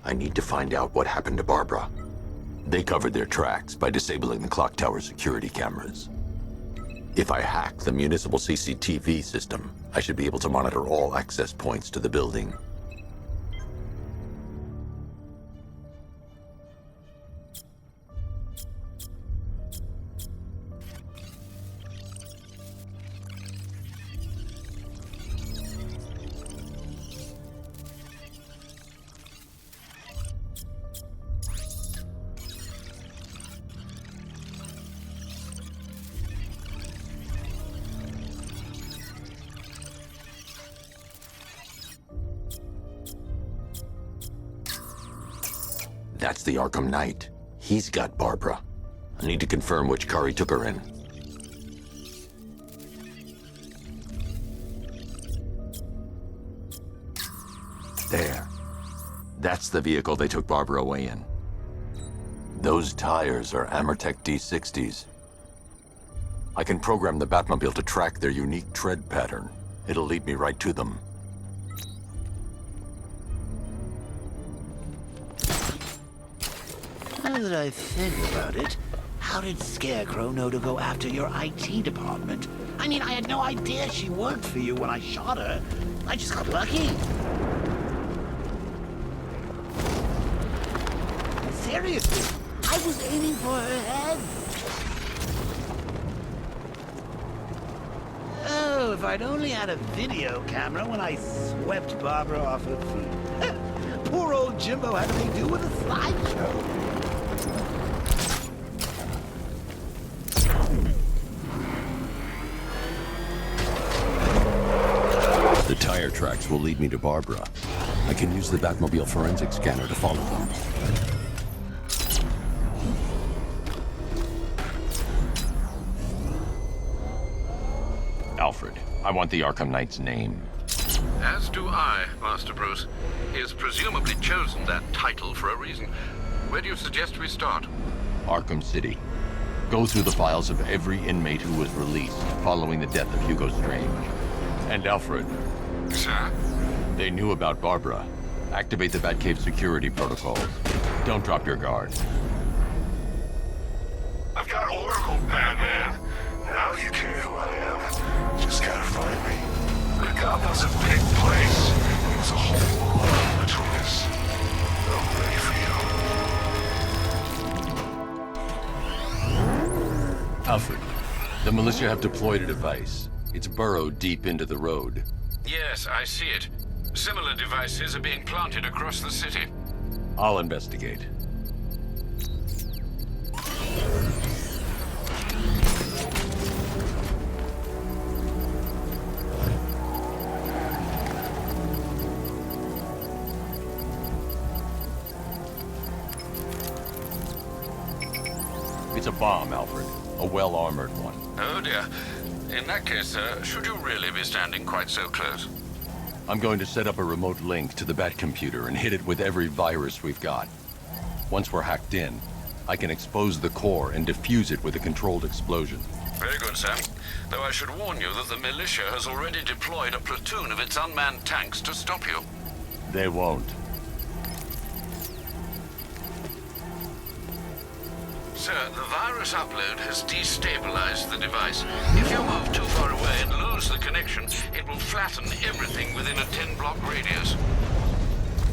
I need to find out what happened to Barbara. They covered their tracks by disabling the clock tower security cameras. If I hack the municipal CCTV system, I should be able to monitor all access points to the building. That's the Arkham Knight. He's got Barbara. I need to confirm which car he took her in. There. That's the vehicle they took Barbara away in. Those tires are Amertech D60s. I can program the Batmobile to track their unique tread pattern. It'll lead me right to them. Now that I think about it, how did Scarecrow know to go after your IT department? I mean, I had no idea she worked for you when I shot her. I just got lucky. Seriously, I was aiming for her head. Oh, if I'd only had a video camera when I swept Barbara off her feet. Poor old Jimbo had to make do with a slideshow. The tire tracks will lead me to Barbara. I can use the Batmobile forensic scanner to follow them. Alfred, I want the Arkham Knight's name. As do I, Master Bruce. He has presumably chosen that title for a reason. Where do you suggest we start? Arkham City. Go through the files of every inmate who was released following the death of Hugo Strange. And Alfred. Sir? They knew about Barbara. Activate the Batcave security protocols. Don't drop your guard. I've got Oracle, Batman. Now you can who I am. Just gotta find me. The Gotham's a big place. There's a whole world between us. I'm ready for you. Alfred, the militia have deployed a device. It's burrowed deep into the road. Yes, I see it. Similar devices are being planted across the city. I'll investigate. It's a bomb, Alfred. A well-armored one. Oh dear. In that case, sir, should you really be standing quite so close? I'm going to set up a remote link to the Batcomputer and hit it with every virus we've got. Once we're hacked in, I can expose the core and defuse it with a controlled explosion. Very good, sir. Though I should warn you that the militia has already deployed a platoon of its unmanned tanks to stop you. They won't. Sir, the virus upload has destabilized the device. If you move too far away and lose the connection, it will flatten everything within a 10-block radius.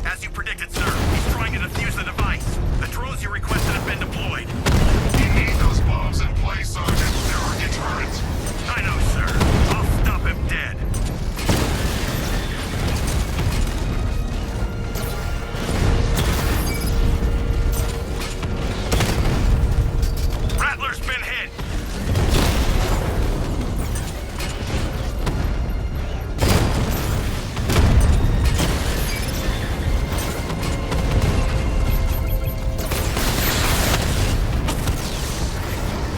As you predicted, sir, he's trying to defuse the device. The drones you requested have been deployed. You need those bombs in place, Sergeant. There are deterrents. I know, sir. I'll stop him dead. Rattler's been hit.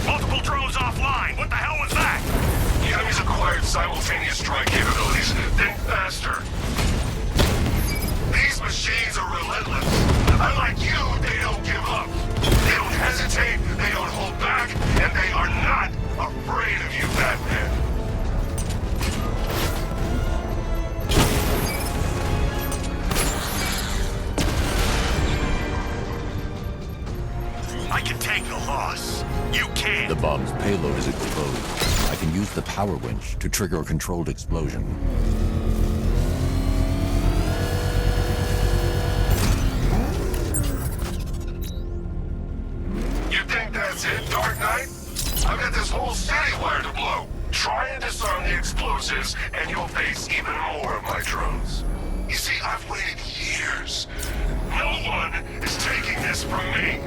Multiple drones offline. What the hell was that? The enemy's acquired simultaneous strike capabilities, then faster. These machines are relentless. Unlike you, they don't give up. They don't hesitate, they don't hold back, and they are not afraid of you, Batman. payload is exposed, I can use the power winch to trigger a controlled explosion. You think that's it, Dark Knight? I've got this whole city wired to blow. Try and disarm the explosives, and you'll face even more of my drones. You see, I've waited years. No one is taking this from me.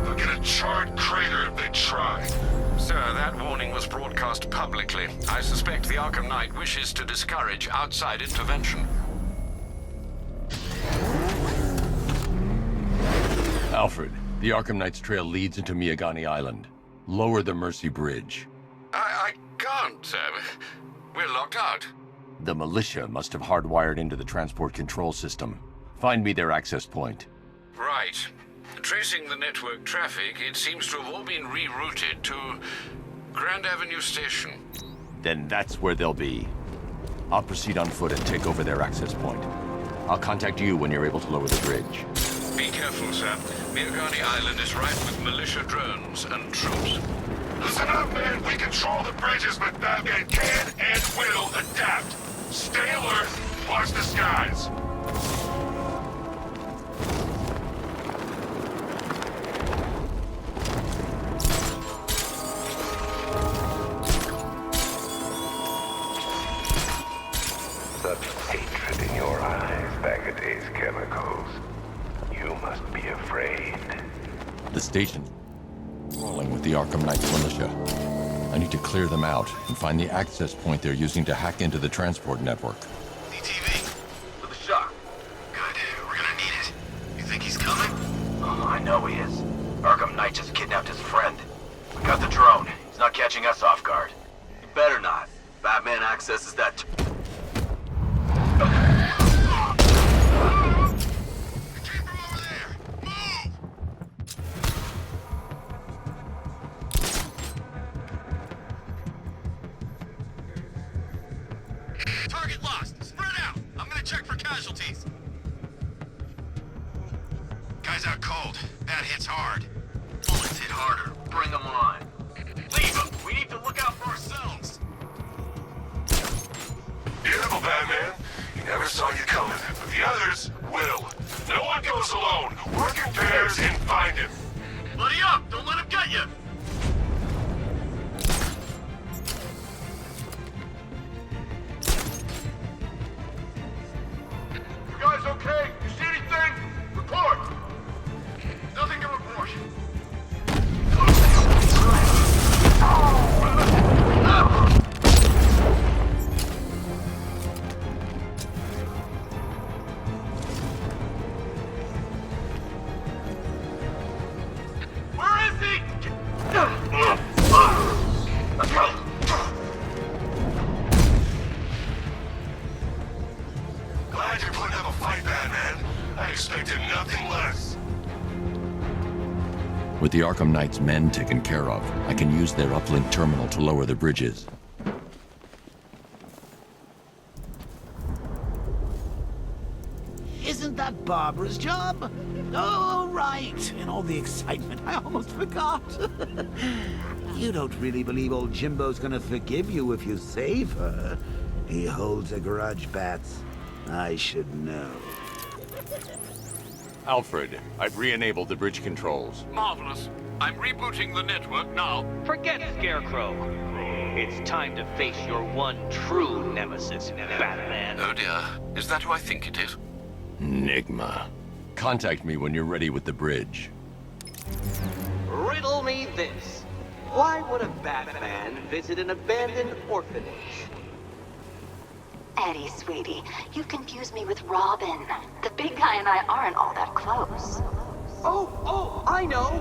They'll get a charred crater if they try. Sir, that warning was broadcast publicly. I suspect the Arkham Knight wishes to discourage outside intervention. Alfred, the Arkham Knight's trail leads into Miyagani Island. Lower the Mercy Bridge. I can't, sir. We're locked out. The militia must have hardwired into the transport control system. Find me their access point. Right. Tracing the network traffic, it seems to have all been rerouted to Grand Avenue Station. Then that's where they'll be. I'll proceed on foot and take over their access point. I'll contact you when you're able to lower the bridge. Be careful, sir. Miyagani Island is rife with militia drones and troops. Listen up, man. We control the bridges, but Batman can and will adapt. Stay alert. Watch the skies. Such hatred in your eyes, Bagaday's chemicals. You must be afraid. The station rolling with the Arkham Knight's militia. I need to clear them out and find the access point they're using to hack into the transport network. CTV. With a shock. Good. We're gonna need it. You think he's coming? Oh, I know he is. Arkham Knight just kidnapped his friend. We got the drone. He's not catching us off guard. He better not. Batman accesses that... Target lost. Spread out. I'm gonna check for casualties. Guy's out cold. That hits hard. Bullets hit harder. Bring him on. Leave him! We need to look out for ourselves! Beautiful, Batman. He never saw you coming, but the others will. No one goes alone. Work in pairs and find him. Buddy up! Don't let him get you! You guys okay? You see anything? Report! Nothing to report. Where is he? Let's go! Glad you're putting up a fight, Batman. I expected nothing less. With the Arkham Knight's men taken care of, I can use their uplink terminal to lower the bridges. Isn't that Barbara's job? Oh, right. In all the excitement, I almost forgot. You don't really believe old Jimbo's gonna forgive you if you save her. He holds a grudge, Bats. I should know. Alfred, I've re-enabled the bridge controls. Marvelous. I'm rebooting the network now. Forget Scarecrow. It's time to face your one true nemesis, Batman. Oh dear. Is that who I think it is? Enigma. Contact me when you're ready with the bridge. Riddle me this. Why would a Batman visit an abandoned orphanage? Eddie, sweetie, you confuse me with Robin. The big guy and I aren't all that close. Oh, I know!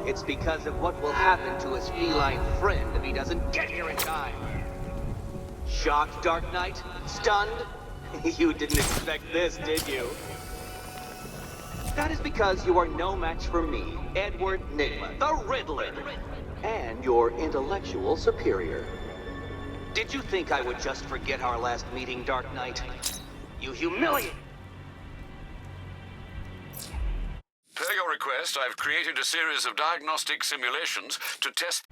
It's because of what will happen to his feline friend if he doesn't get here in time. Shocked, Dark Knight? Stunned? You didn't expect this, did you? That is because you are no match for me, Edward Nigma, the Riddler, and your intellectual superior. Did you think I would just forget our last meeting, Dark Knight? You humiliate! Per your request, I've created a series of diagnostic simulations to test...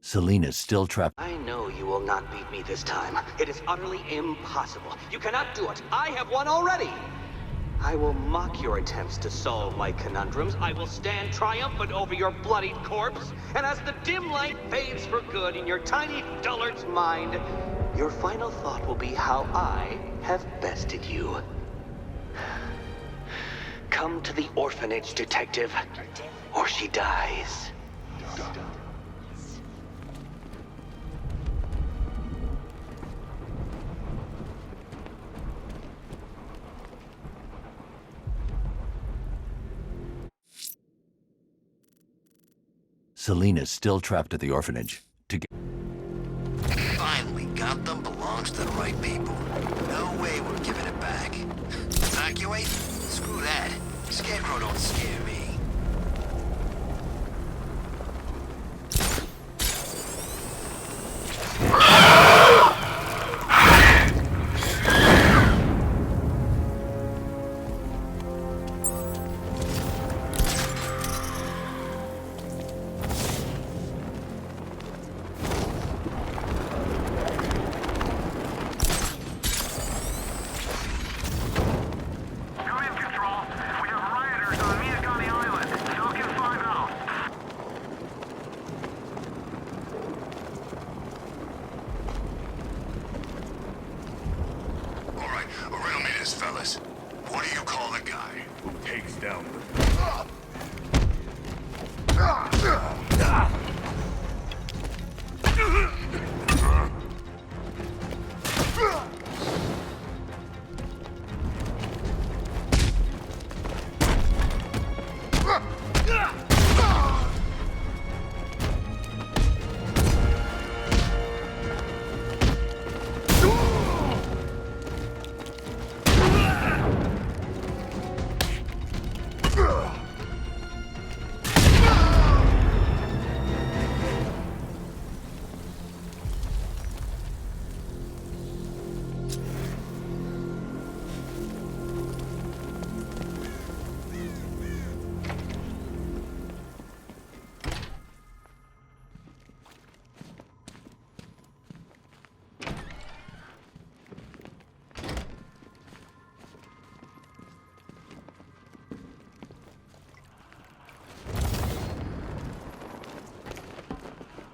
Selena's still trapped. I know you will not beat me this time. It is utterly impossible. You cannot do it. I have won already. I will mock your attempts to solve my conundrums. I will stand triumphant over your bloodied corpse. And as the dim light fades for good in your tiny dullard's mind, your final thought will be how I have bested you. Come to the orphanage, detective, or she dies. Selena's still trapped at the orphanage. Finally, Gotham belongs to the right people. No way we're giving it back. Evacuate? Screw that. Scarecrow don't scare me. Fellas, what do you call the guy who takes down the...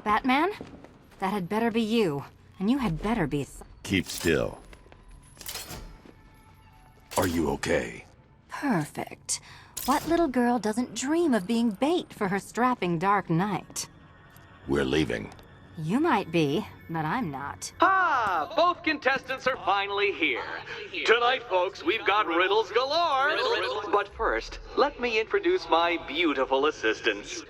Batman? That had better be you. And you had better be... Keep still. Are you okay? Perfect. What little girl doesn't dream of being bait for her strapping Dark Knight? We're leaving. You might be, but I'm not. Ah, both contestants are finally here. Tonight, folks, we've got riddles galore. But first, let me introduce my beautiful assistants.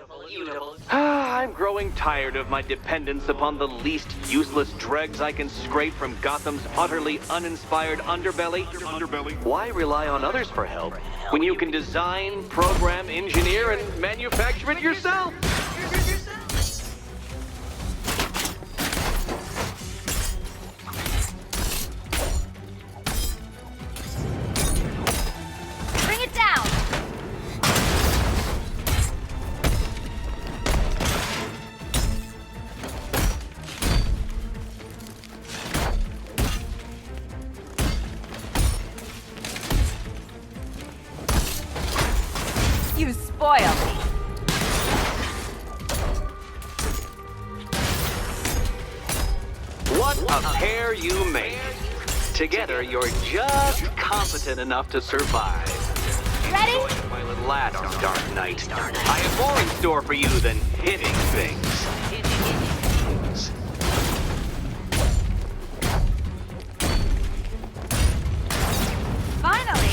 I'm growing tired of my dependence upon the least useless dregs I can scrape from Gotham's utterly uninspired underbelly. Why rely on others for help when you can design, program, engineer, and manufacture it yourself? Bring it down! You spoil me. What a pair you make. Together, you're just competent enough to survive. Ready? Enjoy my little lad on Dark Knight. I have more in store for you than hitting things. Finally!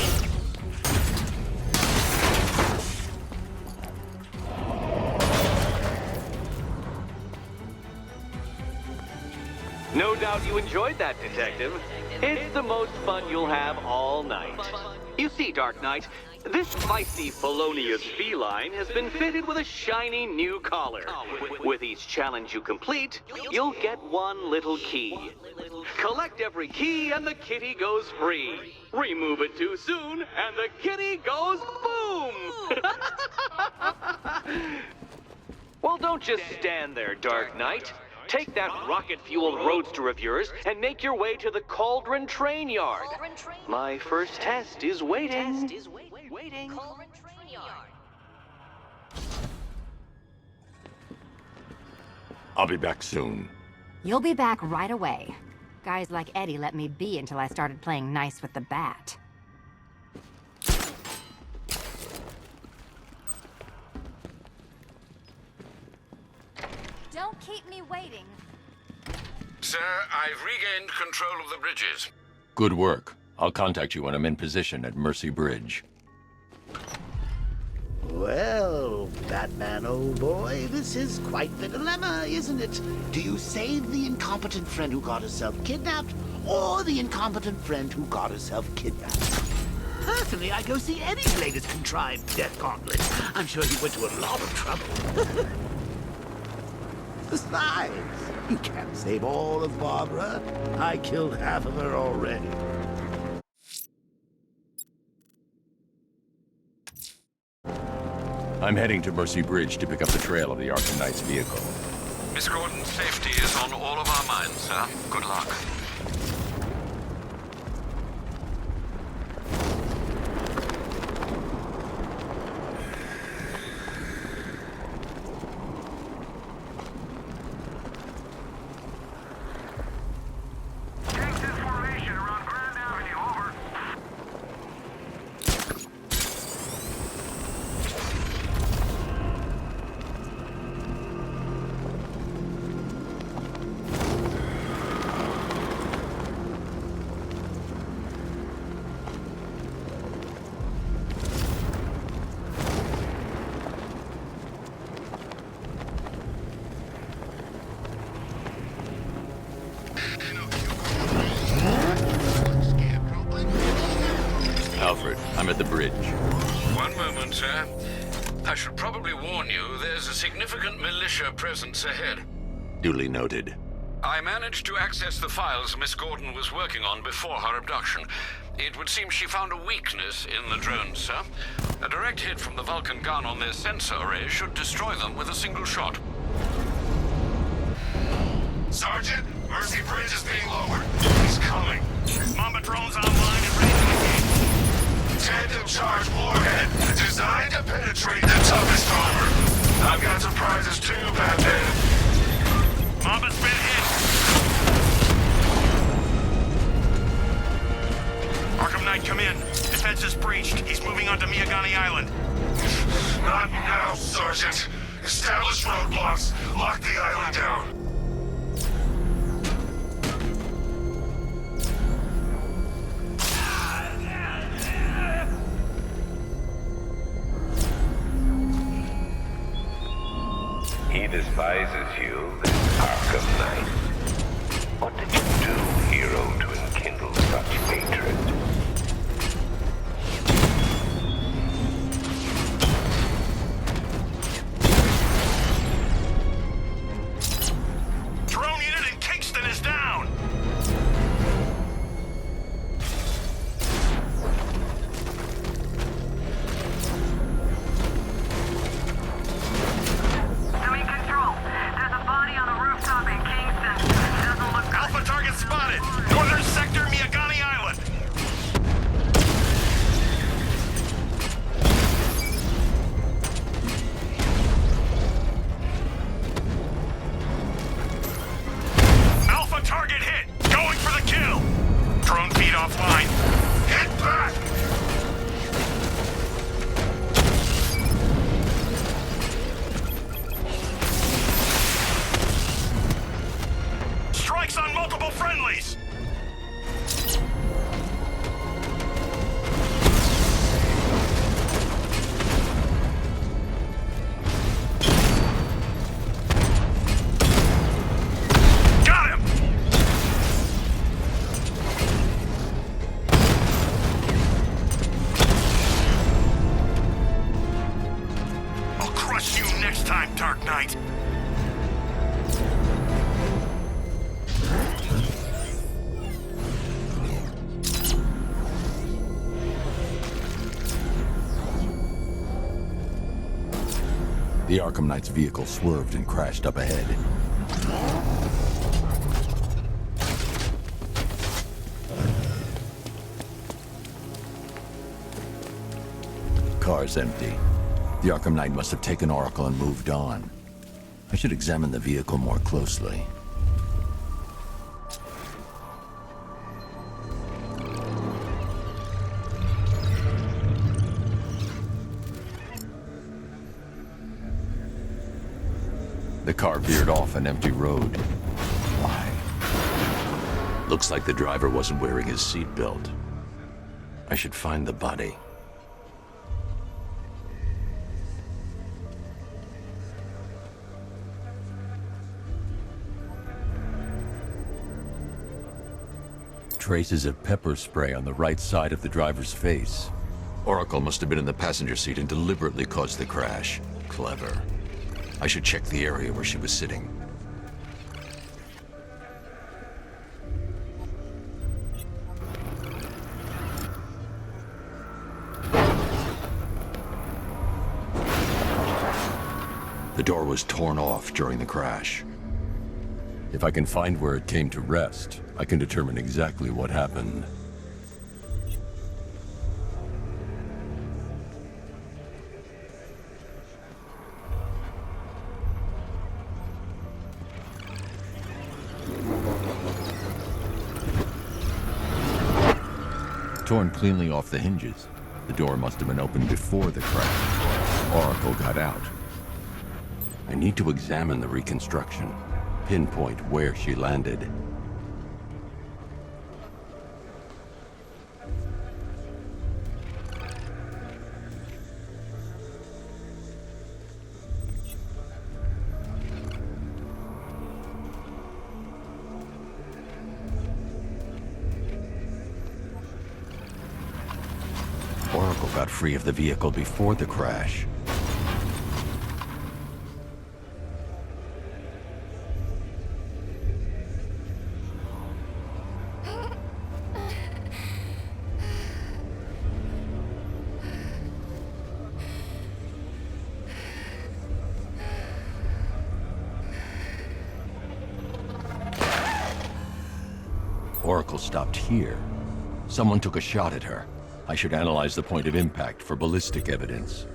No doubt you enjoyed that, Detective. It's the most fun you'll have all night. You see, Dark Knight, this feisty felonious feline has been fitted with a shiny new collar. With each challenge you complete, you'll get one little key. Collect every key and the kitty goes free. Remove it too soon and the kitty goes boom! Well, don't just stand there, Dark Knight. Take that rocket-fueled roadster of yours and make your way to the Cauldron Train Yard. My first test is waiting. I'll be back soon. You'll be back right away. Guys like Eddie let me be until I started playing nice with the bat. Don't keep me waiting. Sir, I've regained control of the bridges. Good work. I'll contact you when I'm in position at Mercy Bridge. Well, Batman, old boy, this is quite the dilemma, isn't it? Do you save the incompetent friend who got herself kidnapped, or the incompetent friend who got herself kidnapped? Personally, I go see Eddie's latest contrived death gauntlet. I'm sure he went to a lot of trouble. Besides, you can't save all of Barbara. I killed half of her already. I'm heading to Mercy Bridge to pick up the trail of the Arkham Knight's vehicle. Miss Gordon's safety is on all of our minds, sir. Good luck. Alfred, I'm at the bridge. One moment, sir. I should probably warn you, there's a significant militia presence ahead. Duly noted. I managed to access the files Miss Gordon was working on before her abduction. It would seem she found a weakness in the drones, sir. A direct hit from the Vulcan gun on their sensor array should destroy them with a single shot. Sergeant, Mercy Bridge is being lowered. He's coming. Mamba drones online and ready to engage. Tandem charge warhead, designed to penetrate the toughest armor. I've got surprises too, Batman. Mamba's been hit. Arkham Knight, come in. Defense is breached. He's moving onto Miyagani Island. Not now, Sergeant. Establish roadblocks. Lock the island down. He despises you, this Arkham Knight. What did you do, hero, to enkindle such hatred? Drone unit in Kingston is down. Alpha target spotted. Northern sector, Miyagani Island. Alpha target hit. Going for the kill. Drone feed offline. Get back! Strikes on multiple friendlies. Got him! I'll crush you next time, Dark Knight. The Arkham Knight's vehicle swerved and crashed up ahead. car's empty. The Arkham Knight must have taken Oracle and moved on. I should examine the vehicle more closely. The car veered off an empty road. Why? Looks like the driver wasn't wearing his seatbelt. I should find the body. Traces of pepper spray on the right side of the driver's face. Oracle must have been in the passenger seat and deliberately caused the crash. Clever. I should check the area where she was sitting. The door was torn off during the crash. If I can find where it came to rest, I can determine exactly what happened. Torn cleanly off the hinges. The door must have been opened before the crash. Oracle got out. I need to examine the reconstruction, pinpoint where she landed. Oracle got free of the vehicle before the crash. Oracle stopped here. Someone took a shot at her. I should analyze the point of impact for ballistic evidence.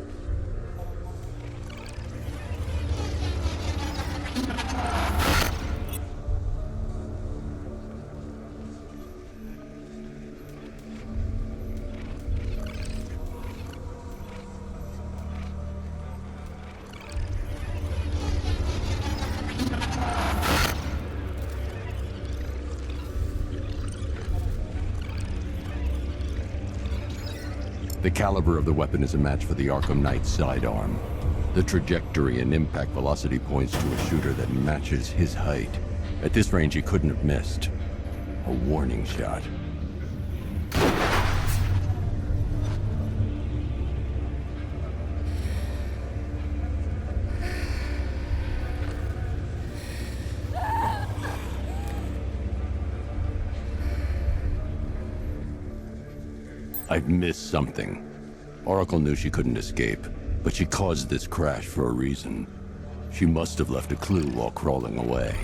The caliber of the weapon is a match for the Arkham Knight's sidearm. The trajectory and impact velocity points to a shooter that matches his height. At this range, he couldn't have missed. A warning shot. I've missed something. Oracle knew she couldn't escape, but she caused this crash for a reason. She must have left a clue while crawling away.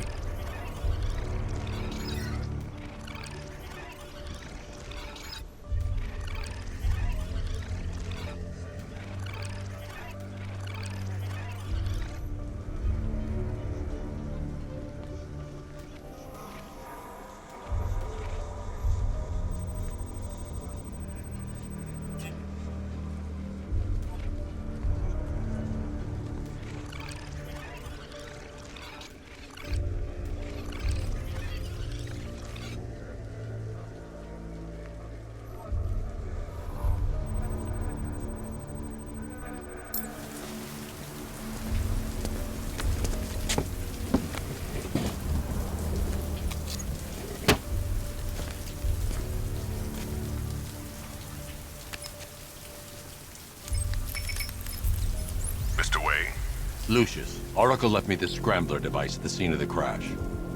Lucius, Oracle left me the scrambler device at the scene of the crash.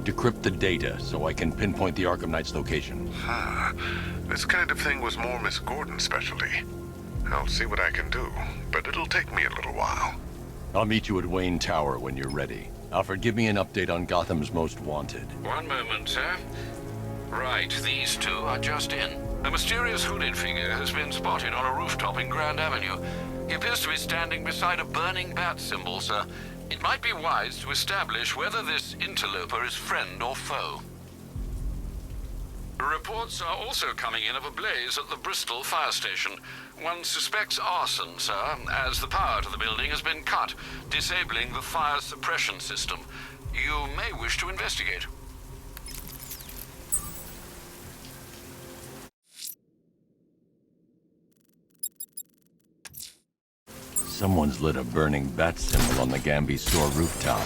Decrypt the data so I can pinpoint the Arkham Knight's location. This kind of thing was more Miss Gordon's specialty. I'll see what I can do, but it'll take me a little while. I'll meet you at Wayne Tower when you're ready. Alfred, give me an update on Gotham's Most Wanted. One moment, sir. Right, these two are just in. A mysterious hooded figure has been spotted on a rooftop in Grand Avenue. He appears to be standing beside a burning bat symbol, sir. It might be wise to establish whether this interloper is friend or foe. Reports are also coming in of a blaze at the Bristol fire station. One suspects arson, sir, as the power to the building has been cut, disabling the fire suppression system. You may wish to investigate. Someone's lit a burning bat symbol on the Gamby store rooftop.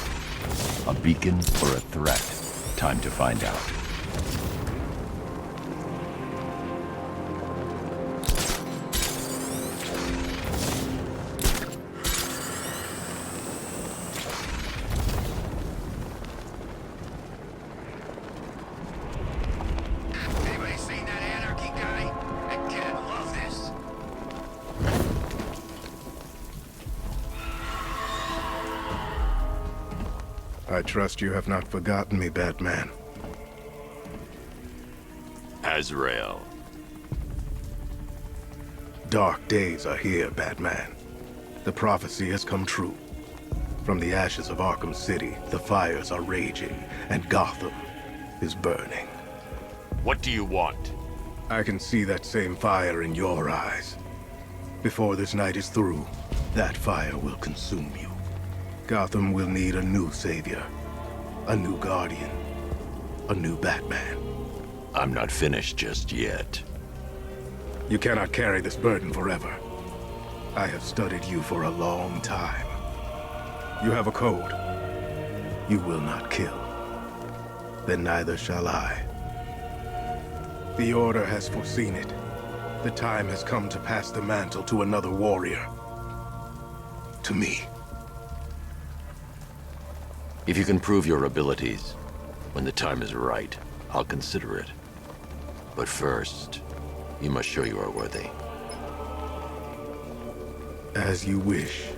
A beacon or a threat? Time to find out. Anybody seen that anarchy guy? That kid loves this. I trust you have not forgotten me, Batman. Azrael. Dark days are here, Batman. The prophecy has come true. From the ashes of Arkham City, the fires are raging, and Gotham is burning. What do you want? I can see that same fire in your eyes. Before this night is through, that fire will consume you. Gotham will need a new savior, a new guardian, a new Batman. I'm not finished just yet. You cannot carry this burden forever. I have studied you for a long time. You have a code. You will not kill. Then neither shall I. The Order has foreseen it. The time has come to pass the mantle to another warrior. To me. If you can prove your abilities, when the time is right, I'll consider it. But first, you must show you are worthy. As you wish.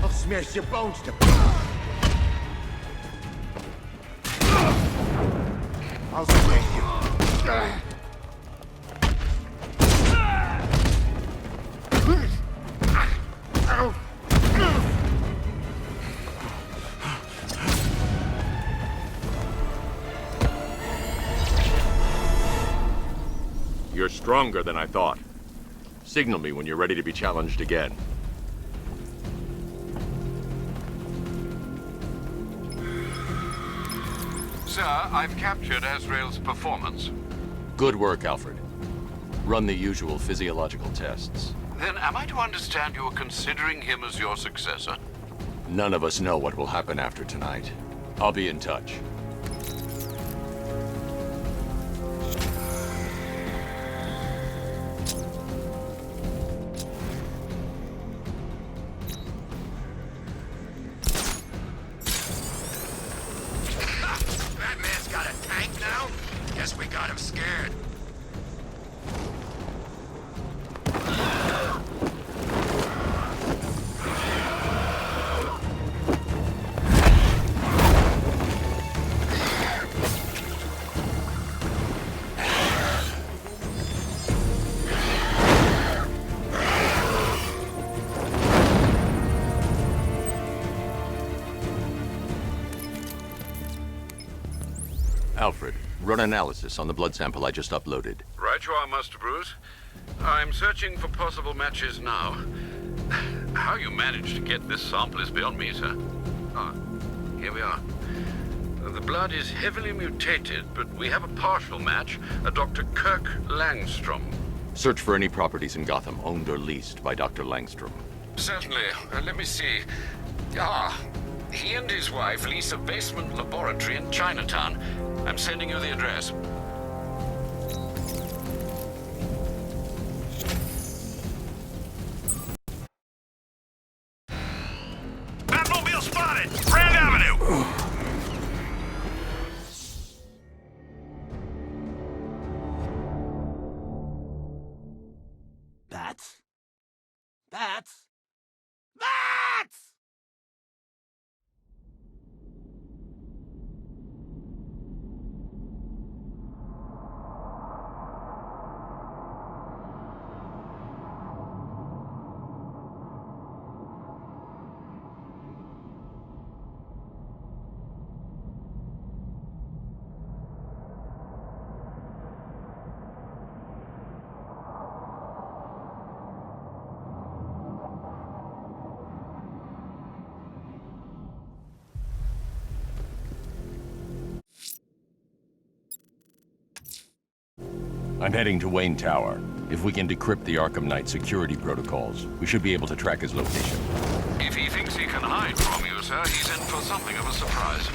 I'll smash your bones to... I'll smash you. You're stronger than I thought. Signal me when you're ready to be challenged again. Sir, I've captured Azrael's performance. Good work, Alfred. Run the usual physiological tests. Then am I to understand you're considering him as your successor? None of us know what will happen after tonight. I'll be in touch. Batman's got a tank now? Guess we got him scared. Alfred, run analysis on the blood sample I just uploaded. Right you are, Master Bruce. I'm searching for possible matches now. How you managed to get this sample is beyond me, sir. Ah, here we are. The blood is heavily mutated, but we have a partial match, a Dr. Kirk Langstrom. Search for any properties in Gotham owned or leased by Dr. Langstrom. Certainly. Let me see. Ah, he and his wife lease a basement laboratory in Chinatown. I'm sending you the address. Batmobile! Bats! Bats! I'm heading to Wayne Tower. If we can decrypt the Arkham Knight security protocols, we should be able to track his location. If he thinks he can hide from you, sir, he's in for something of a surprise.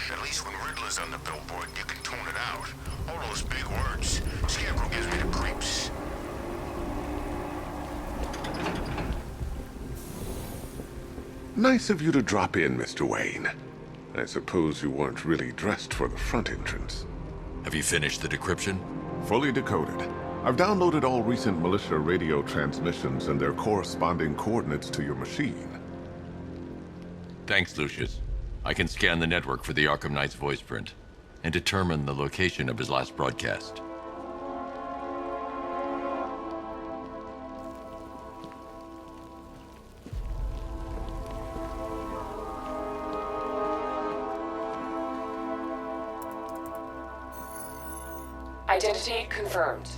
At least when Riddler's on the billboard, you can tone it out. All those big words. Scarecrow gives me the creeps. Nice of you to drop in, Mr. Wayne. I suppose you weren't really dressed for the front entrance. Have you finished the decryption? Fully decoded. I've downloaded all recent militia radio transmissions and their corresponding coordinates to your machine. Thanks, Lucius. I can scan the network for the Arkham Knight's voice print and determine the location of his last broadcast. Identity confirmed.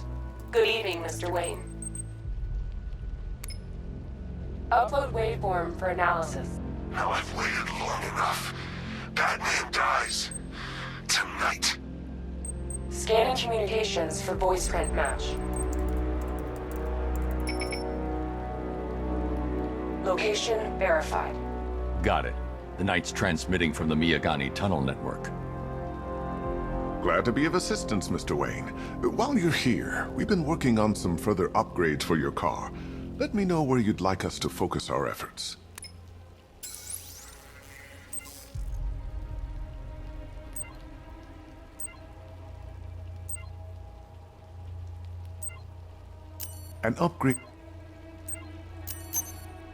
Good evening, Mr. Wayne. Upload waveform for analysis. Now I've waited long enough. Batman dies. Tonight. Scanning communications for voice print match. Location verified. Got it. The Knight's transmitting from the Miyagani tunnel network. Glad to be of assistance, Mr. Wayne. While you're here, we've been working on some further upgrades for your car. Let me know where you'd like us to focus our efforts. An upgrade...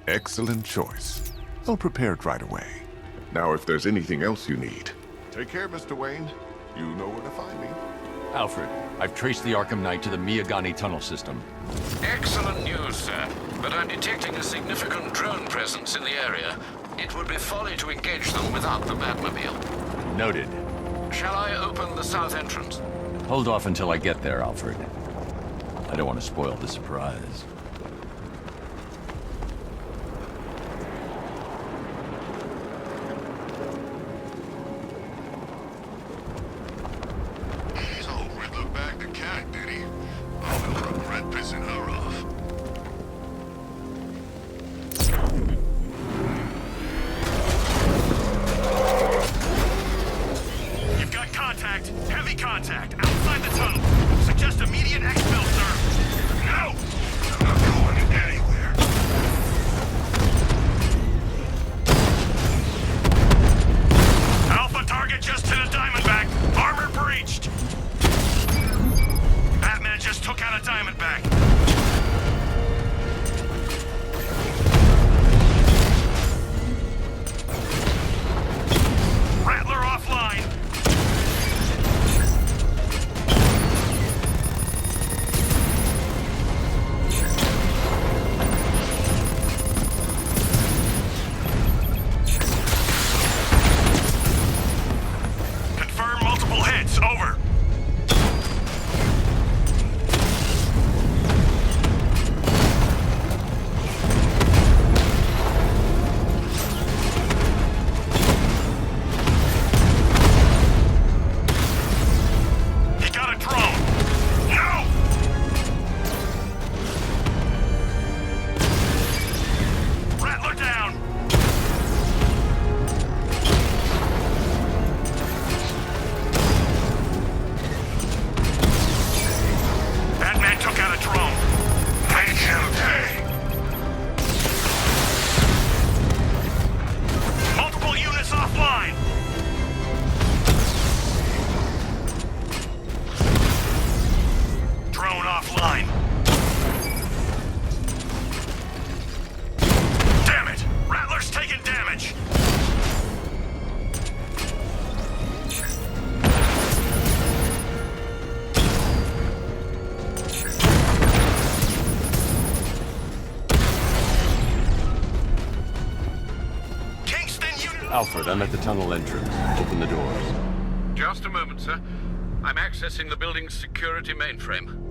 Excellent choice. I'll prepare it right away. Now, if there's anything else you need, take care, Mr. Wayne. You know where to find me. Alfred, I've traced the Arkham Knight to the Miyagani tunnel system. Excellent news, sir. But I'm detecting a significant drone presence in the area. It would be folly to engage them without the Batmobile. Noted. Shall I open the south entrance? Hold off until I get there, Alfred. I don't want to spoil the surprise. So Riddler bagged the cat, did he? Oh, he'll regret pissing her off. You've got contact. Heavy contact. Outside the tunnel. Suggest immediate exfil, sir. No! I'm not going anywhere. Alpha target just hit a Diamondback. Armor breached. Batman just took out a Diamondback. Rattler offline. Alfred, I'm at the tunnel entrance. Open the doors. Just a moment, sir. I'm accessing the building's security mainframe.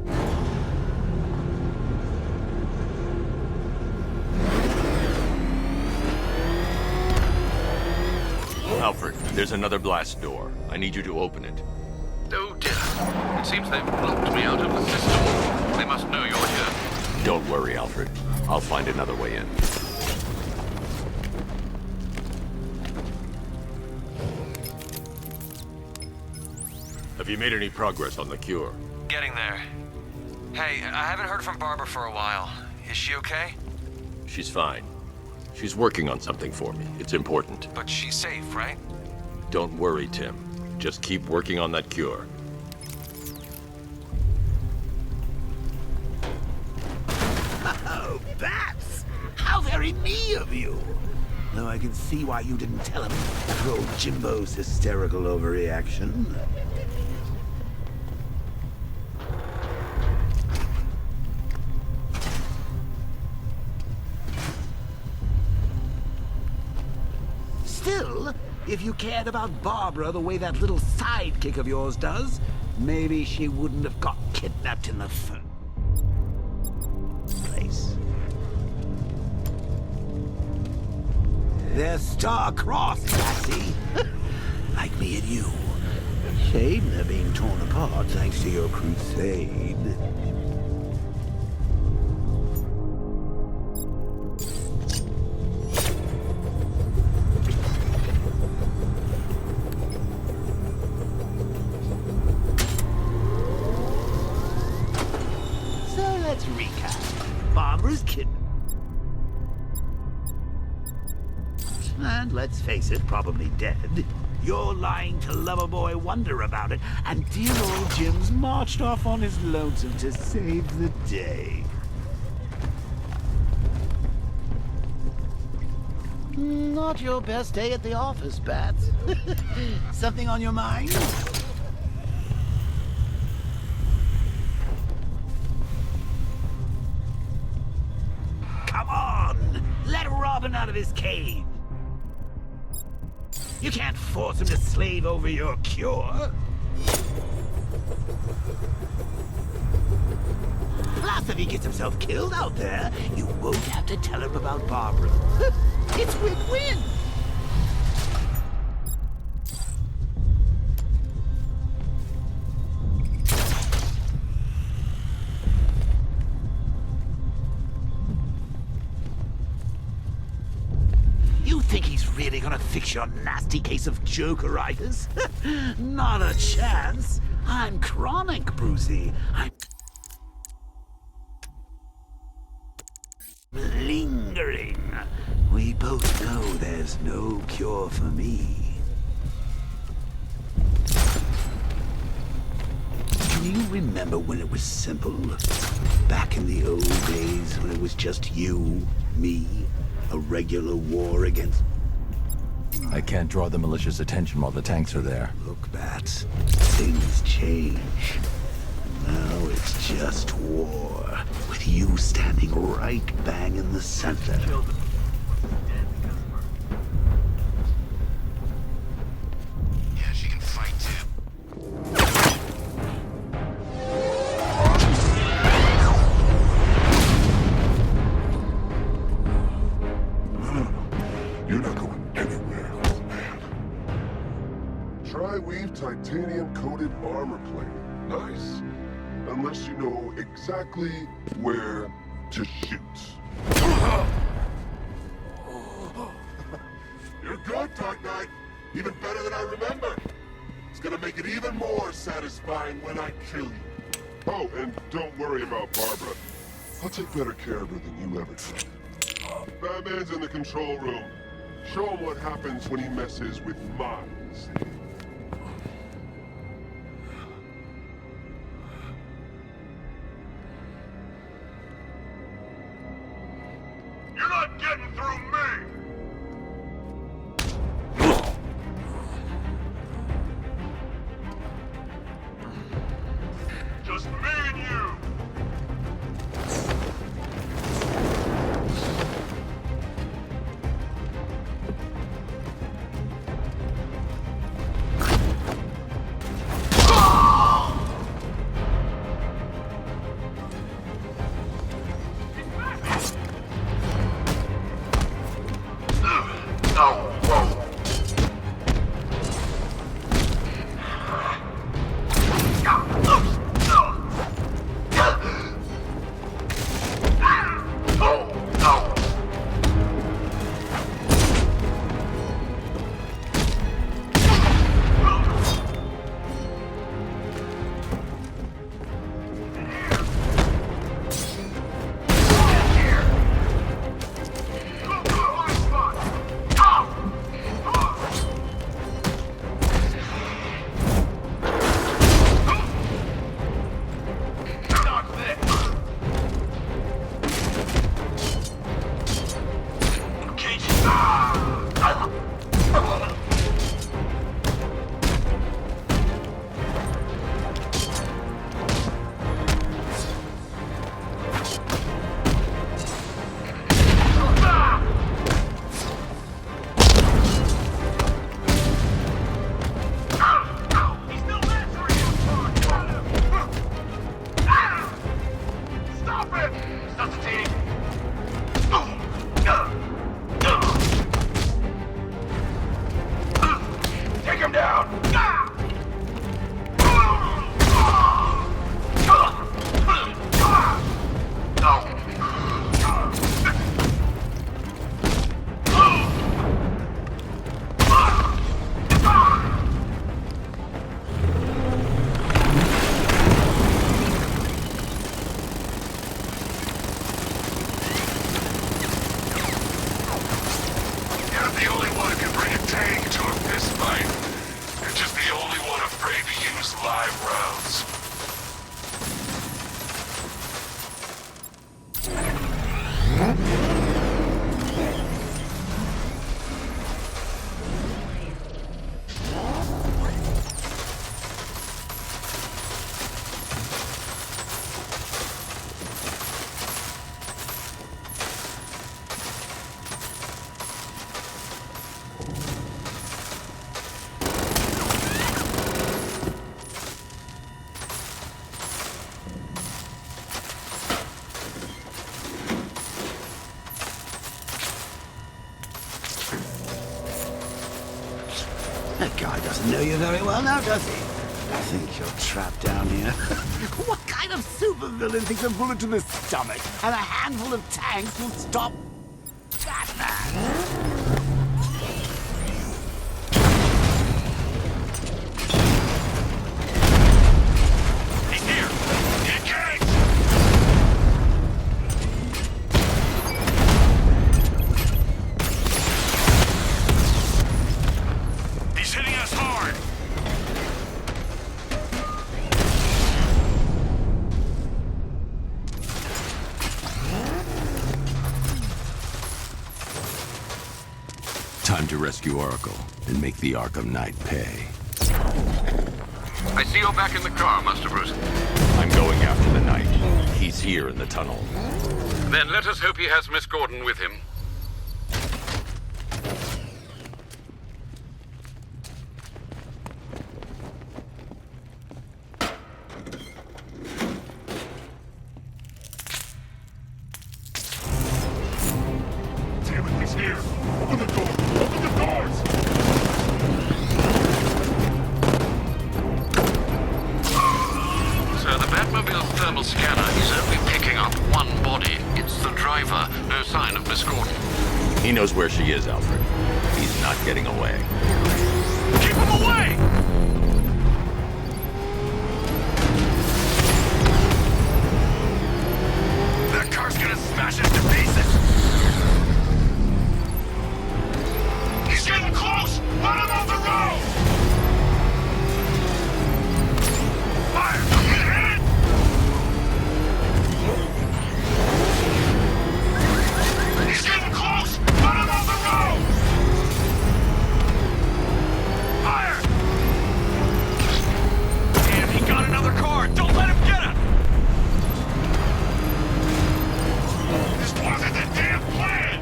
Alfred, there's another blast door. I need you to open it. Oh dear. It seems they've blocked me out of the system. They must know you're here. Don't worry, Alfred. I'll find another way in. Have you made any progress on the cure? Getting there. Hey, I haven't heard from Barbara for a while. Is she okay? She's fine. She's working on something for me. It's important. But she's safe, right? Don't worry, Tim. Just keep working on that cure. Oh, Bats! How very me of you! Though I can see why you didn't tell him after old Jimbo's hysterical overreaction. Still, if you cared about Barbara the way that little sidekick of yours does, maybe she wouldn't have got kidnapped in the first place. They're star-crossed, Lassie. Like me and you. Shame they're being torn apart thanks to your crusade. So let's recap. Barbara's kidnapped. And let's face it, probably dead. You're lying to Loverboy Wonder about it, and dear old Jim's marched off on his lonesome to save the day. Not your best day at the office, Bats. Something on your mind? Come on! Let Robin out of his cage! You can't force him to slave over your cure. Plus, if he gets himself killed out there, you won't have to tell him about Barbara. It's win-win. You think he's really gonna fix your nasty case of jokeritis? Not a chance. I'm chronic, Brucey. I'm lingering. We both know there's no cure for me. Can you remember when it was simple? Back in the old days when it was just you, me, a regular war against... I can't draw the militia's attention while the tanks are there. Look, Bats, things change. Now it's just war, with you standing right bang in the center. Yeah, she can fight too. You're not going anywhere, old man. Tri-weave titanium-coated armor plate. Nice. Unless you know exactly where to shoot. You're good, Dark Knight. Even better than I remember. It's gonna make it even more satisfying when I kill you. Oh, and don't worry about Barbara. I'll take better care of her than you ever did. Batman's in the control room. Show him what happens when he messes with minds. You're not getting through me! Just me and you! use live rounds. That guy doesn't know you very well now, does he? I think you're trapped down here. What kind of supervillain thinks a bullet to the stomach and a handful of tanks will stop Batman? Time to rescue Oracle and make the Arkham Knight pay. I see you're back in the car, Master Bruce. I'm going after the Knight. He's here in the tunnel. Then let us hope he has Miss Gordon with him. Damn it, he's here! Open the door! Open the doors! So the Batmobile's thermal scanner is only picking up one body. It's the driver. No sign of Miss Gordon. He knows where she is, Alfred. He's not getting away. Keep him away! That car's gonna smash us to pieces! He's getting close! Let him off the road! Fire! Get hit! He's getting close! Let him off the road! Fire! Damn, he got another car! Don't let him get him! This wasn't the damn plan!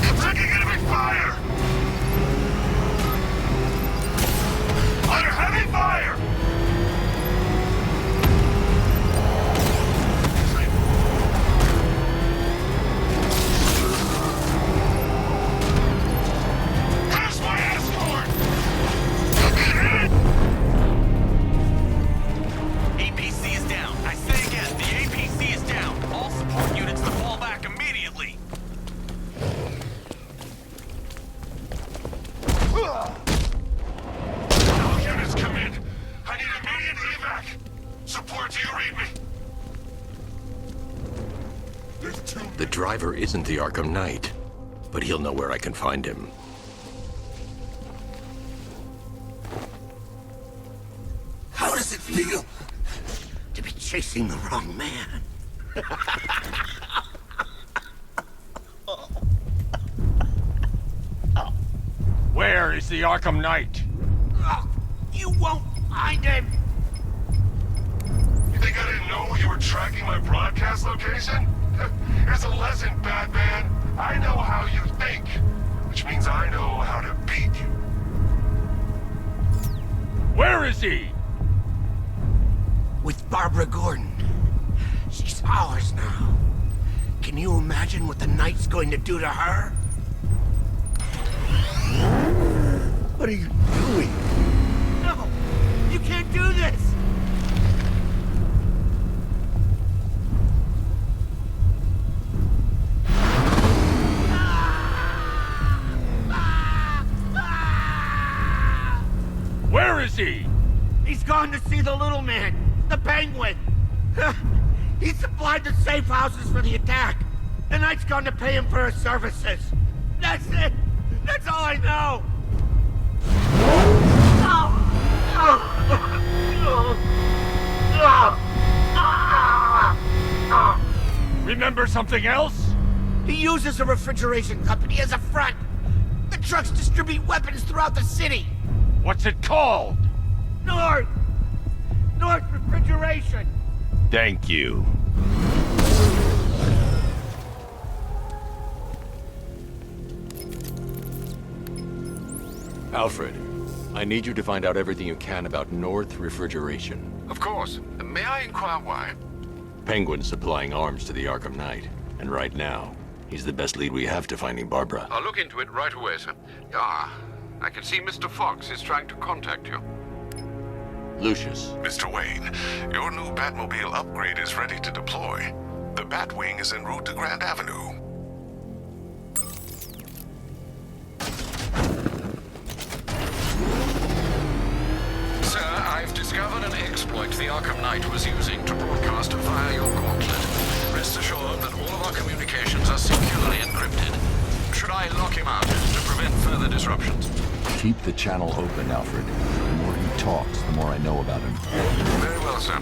I'm taking enemy fire! Under heavy fire! Where's my escort? APC is down. I say again, the APC is down. All support units to fall back immediately. All units come in. I need immediate evac. Support, do you read me? There's two. The driver isn't the Arkham Knight, but he'll know where I can find him. How does it feel to be chasing the wrong man? Where is the Arkham Knight? You won't find him! You think I didn't know you were tracking my broadcast location? Here's a lesson, Batman. I know how you think, which means I know how to beat you. Where is he? With Barbara Gordon. She's ours now. Can you imagine what the Knight's going to do to her? What are you doing? No! You can't do this! Where is he? He's gone to see the little man, the Penguin. He supplied the safe houses for the attack. The Knight's gone to pay him for his services. That's it. That's all I know. Remember something else? He uses a refrigeration company as a front. The trucks distribute weapons throughout the city. What's it called? North Refrigeration. Thank you. Alfred, I need you to find out everything you can about North Refrigeration. Of course. May I inquire why? Penguin's supplying arms to the Arkham Knight, and right now, he's the best lead we have to finding Barbara. I'll look into it right away, sir. Ah, I can see Mr. Fox is trying to contact you. Lucius. Mr. Wayne, your new Batmobile upgrade is ready to deploy. The Batwing is en route to Grand Avenue. Sir, I've discovered an exploit the Arkham Knight was using to broadcast via your gauntlet. Rest assured that all of our communications are securely encrypted. Should I lock him out to prevent further disruptions? Keep the channel open, Alfred. The more he talks, the more I know about him. Very well, sir.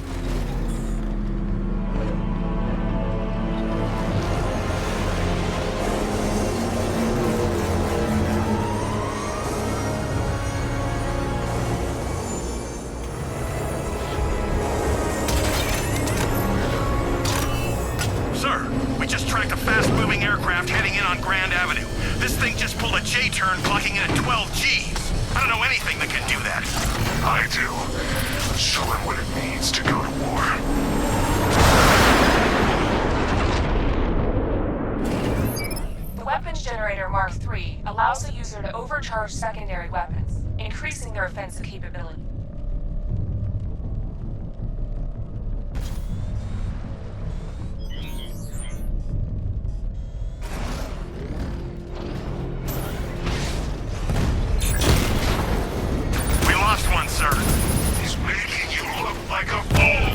Sir, we just tracked a fast-moving aircraft heading in on Grand Avenue. This thing just pulled a J-turn, clocking in at 12 Gs. I don't know anything that can do that. I do. Show him what it means to go to war. The weapons generator Mark III allows the user to overcharge secondary weapons, increasing their offensive capability. We lost one, sir. He's making you look like a fool!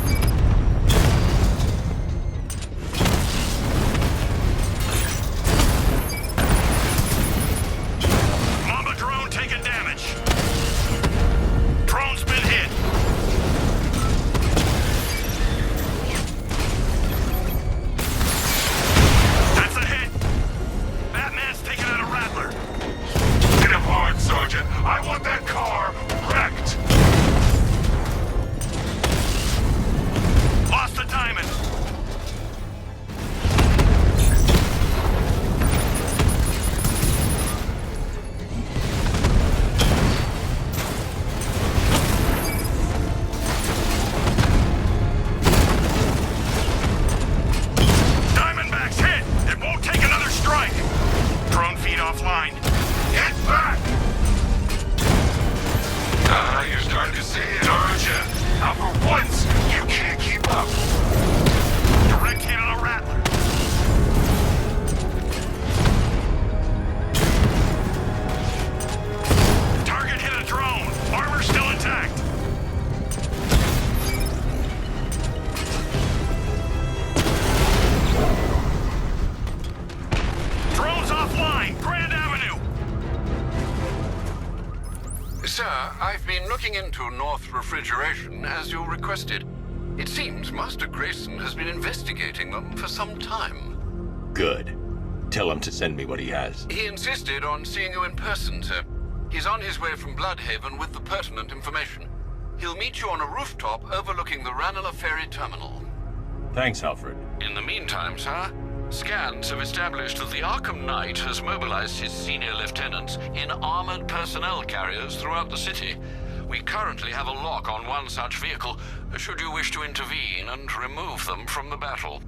Mamba drone taking damage. Drone's been hit. That's a hit. Batman's taking out a Rattler. Hit him hard, Sergeant. I want that car wrecked. Lost the diamond. Diamondback's hit. It won't take another strike. Drone feed offline. Get back! Ah, you're starting to see it, aren't you? Now for once, you can't keep up. Direct hit on a Rattler. Target hit a drone. Armor still intact. Drone's offline. Grand Avenue. Sir, I've been looking into North Refrigeration as you requested. It seems Master Grayson has been investigating them for some time. Good. Tell him to send me what he has. He insisted on seeing you in person, sir. He's on his way from Bloodhaven with the pertinent information. He'll meet you on a rooftop overlooking the Ranelagh Ferry Terminal. Thanks, Alfred. In the meantime, sir, scans have established that the Arkham Knight has mobilized his senior lieutenants in armored personnel carriers throughout the city. We currently have a lock on one such vehicle, should you wish to intervene and remove them from the battle.